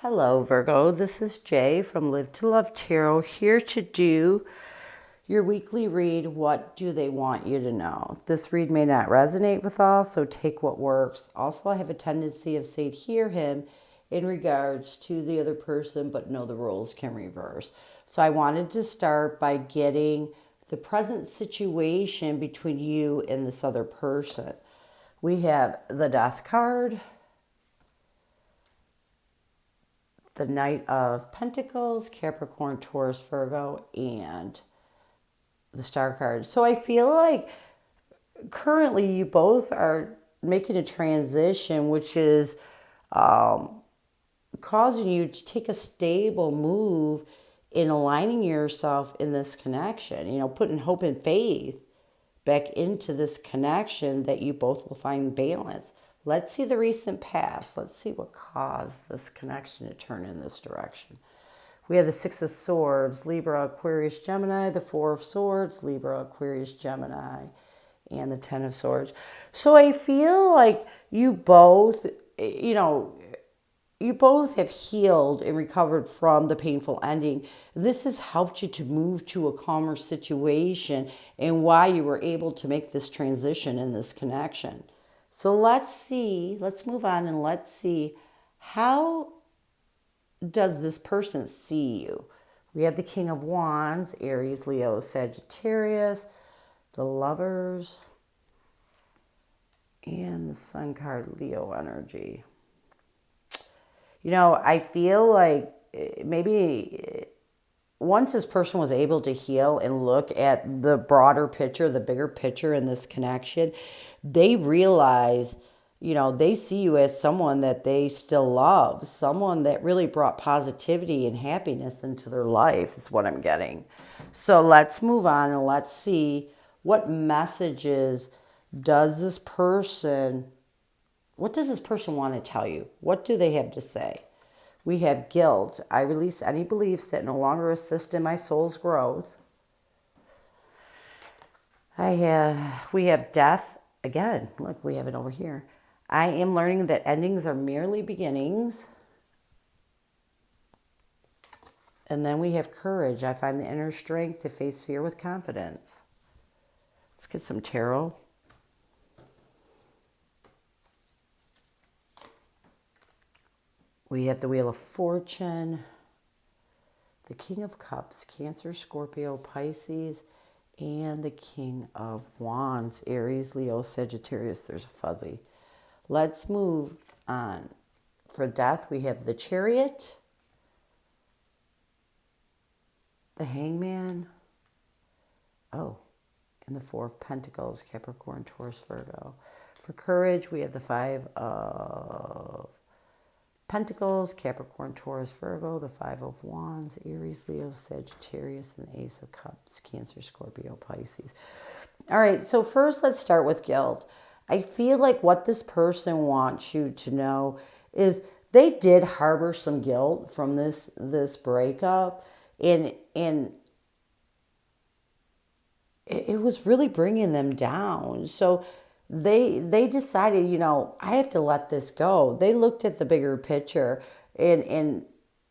Hello, Virgo. This is Jay from Live to Love Tarot, here to do your weekly read. What do they want you to know? This read may not resonate with all, so take what works. Also, I have a tendency of saying hear him in regards to the other person, but know the roles can reverse. So I wanted to start by getting the present situation between you and this other person. We have the Death card, the Knight of Pentacles, Capricorn, Taurus, Virgo, and the Star card. So I feel like currently you both are making a transition, which is causing you to take a stable move in aligning yourself in this connection, putting hope and faith back into this connection that you both will find balance. Let's see the recent past. Let's see what caused this connection to turn in this direction. We have the Six of Swords, Libra, Aquarius, Gemini, the Four of Swords, Libra, Aquarius, Gemini, and the Ten of Swords. So I feel like you both, you both have healed and recovered from the painful ending. This has helped you to move to a calmer situation and why you were able to make this transition in this connection. So let's move on and let's see, how does this person see you? We have the King of Wands, Aries, Leo, Sagittarius, the Lovers, and the Sun card, Leo energy. I feel like maybe once this person was able to heal and look at the broader picture, the bigger picture in this connection, they realize, they see you as someone that they still love, someone that really brought positivity and happiness into their life is what I'm getting. So let's move on and let's see what messages does this person What does this person want to tell you? What do they have to say? We have guilt. I release any beliefs that no longer assist in my soul's growth. We have death. Again, look, we have it over here. I am learning that endings are merely beginnings. And then we have courage. I find the inner strength to face fear with confidence. Let's get some tarot. We have the Wheel of Fortune, the King of Cups, Cancer, Scorpio, Pisces, and the King of Wands, Aries, Leo, Sagittarius. There's a fuzzy. Let's move on. For death, we have the Chariot, the Hangman, and the Four of Pentacles, Capricorn, Taurus, Virgo. For courage, we have the Five of Pentacles, Capricorn, Taurus, Virgo, the Five of Wands, Aries, Leo, Sagittarius, and the Ace of Cups, Cancer, Scorpio, Pisces. All right, so first let's start with guilt. I feel like what this person wants you to know is they did harbor some guilt from this breakup, and it was really bringing them down. So they decided, I have to let this go. They looked at the bigger picture and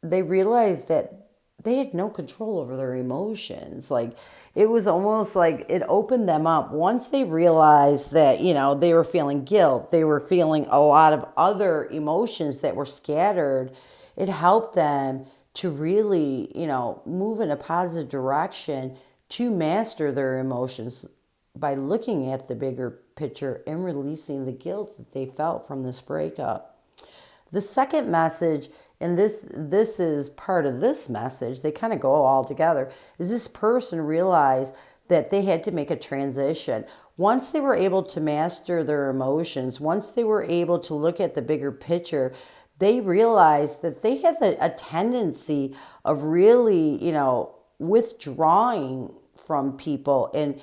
they realized that they had no control over their emotions. Like, it was almost like it opened them up. Once they realized that, they were feeling guilt, they were feeling a lot of other emotions that were scattered, it helped them to really, move in a positive direction to master their emotions by looking at the bigger picture and releasing the guilt that they felt from this breakup. The second message, and this is part of this message, they kind of go all together, is this person realized that they had to make a transition. Once they were able to master their emotions, once they were able to look at the bigger picture, they realized that they have a tendency of really, withdrawing from people and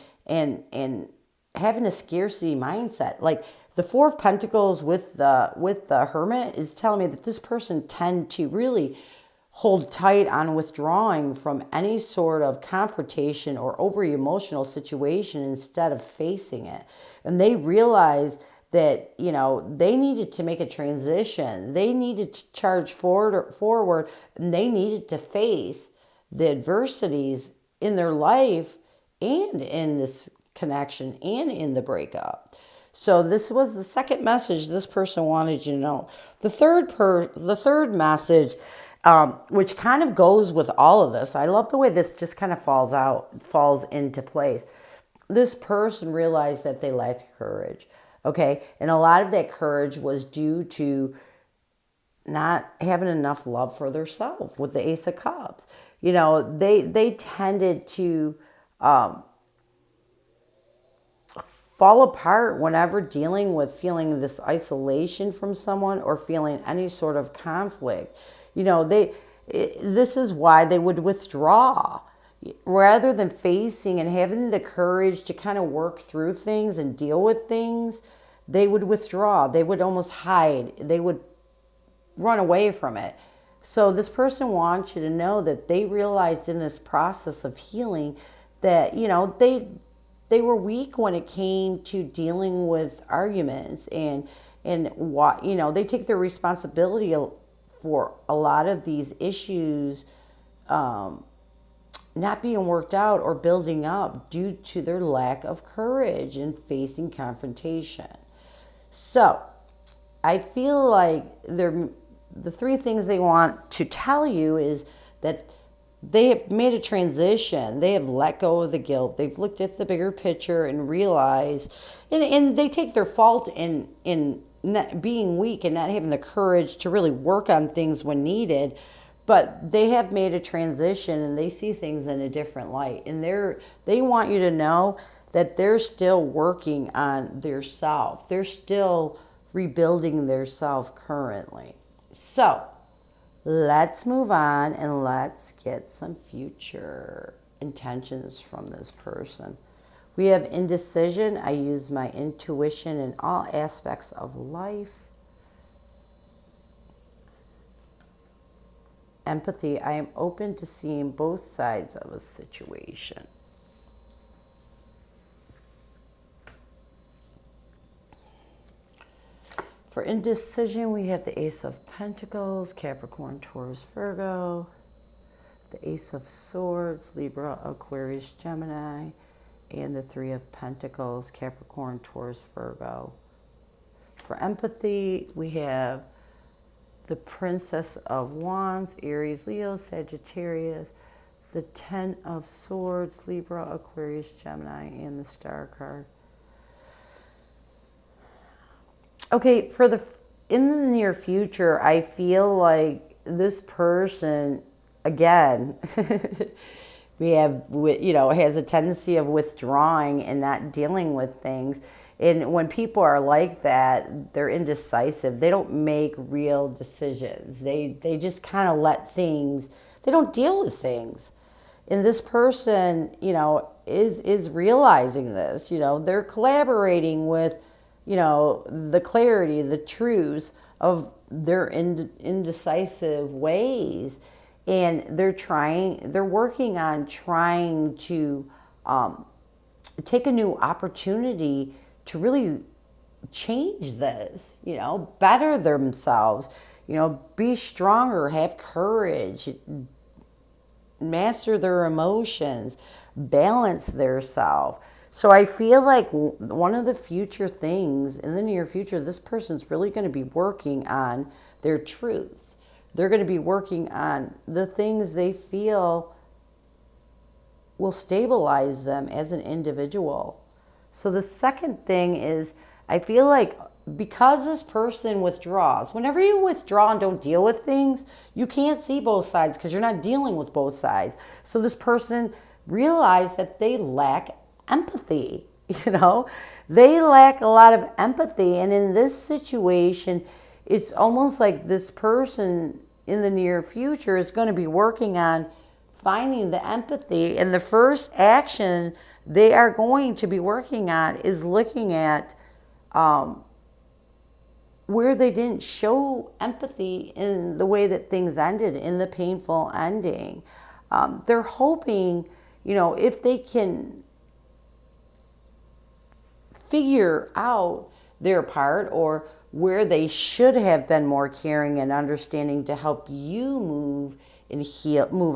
having a scarcity mindset. Like the Four of Pentacles with the Hermit is telling me that this person tend to really hold tight on withdrawing from any sort of confrontation or overly emotional situation instead of facing it. And they realize that, they needed to make a transition. They needed to charge forward, and they needed to face the adversities in their life and in this connection and in the breakup. So this was the second message this person wanted you to know. The third message, which kind of goes with all of this. I love the way this just kind of falls into place. This person realized that they lacked courage. Okay, and a lot of that courage was due to not having enough love for themselves with the Ace of Cups. They tended to fall apart whenever dealing with feeling this isolation from someone or feeling any sort of conflict. This is why they would withdraw rather than facing and having the courage to kind of work through things and deal with things. They would withdraw. They would almost hide. They would run away from it. So this person wants you to know that they realized in this process of healing that, they were weak when it came to dealing with arguments and what, they take their responsibility for a lot of these issues not being worked out or building up due to their lack of courage in facing confrontation. So I feel like the three things they want to tell you is that they have made a transition. They have let go of the guilt. They've looked at the bigger picture and realized, and they take their fault in not being weak and not having the courage to really work on things when needed. But they have made a transition and they see things in a different light. And they want you to know that they're still working on their self. They're still rebuilding their self currently. So let's move on and let's get some future intentions from this person. We have indecision. I use my intuition in all aspects of life. Empathy. I am open to seeing both sides of a situation. For indecision, we have the Ace of Pentacles, Capricorn, Taurus, Virgo, the Ace of Swords, Libra, Aquarius, Gemini, and the Three of Pentacles, Capricorn, Taurus, Virgo. For empathy, we have the Princess of Wands, Aries, Leo, Sagittarius, the Ten of Swords, Libra, Aquarius, Gemini, and the Star card. Okay, in the near future, I feel like this person, again, has a tendency of withdrawing and not dealing with things. And when people are like that, they're indecisive. They don't make real decisions. They just kind of let things, they don't deal with things. And this person, is realizing this. They're collaborating with, the clarity, the truths of their indecisive ways. And they're working on trying to take a new opportunity to really change this, better themselves, be stronger, have courage, master their emotions, balance their self. So I feel like one of the future things in the near future, this person's really going to be working on their truths. They're going to be working on the things they feel will stabilize them as an individual. So the second thing is, I feel like because this person withdraws, whenever you withdraw and don't deal with things, you can't see both sides because you're not dealing with both sides. So this person realized that they lack empathy. They lack a lot of empathy. And in this situation, it's almost like this person in the near future is going to be working on finding the empathy. And the first action they are going to be working on is looking at where they didn't show empathy in the way that things ended, in the painful ending. They're hoping, if they can figure out their part, or where they should have been more caring and understanding to help you move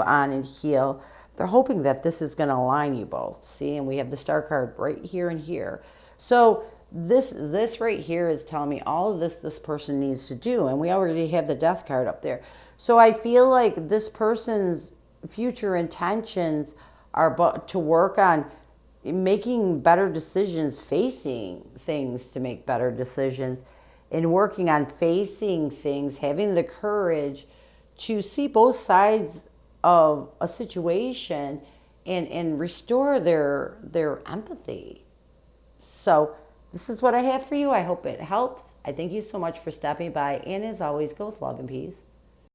on and heal. They're hoping that this is going to align you both. See, and we have the star card right here and here. So this right here is telling me all of this person needs to do, and we already have the death card up there. So I feel like this person's future intentions are to work on making better decisions, facing things to make better decisions, and working on facing things, having the courage to see both sides of a situation, and restore their empathy. So this is what I have for you. I hope it helps. I thank you so much for stopping by. And as always, go with love and peace.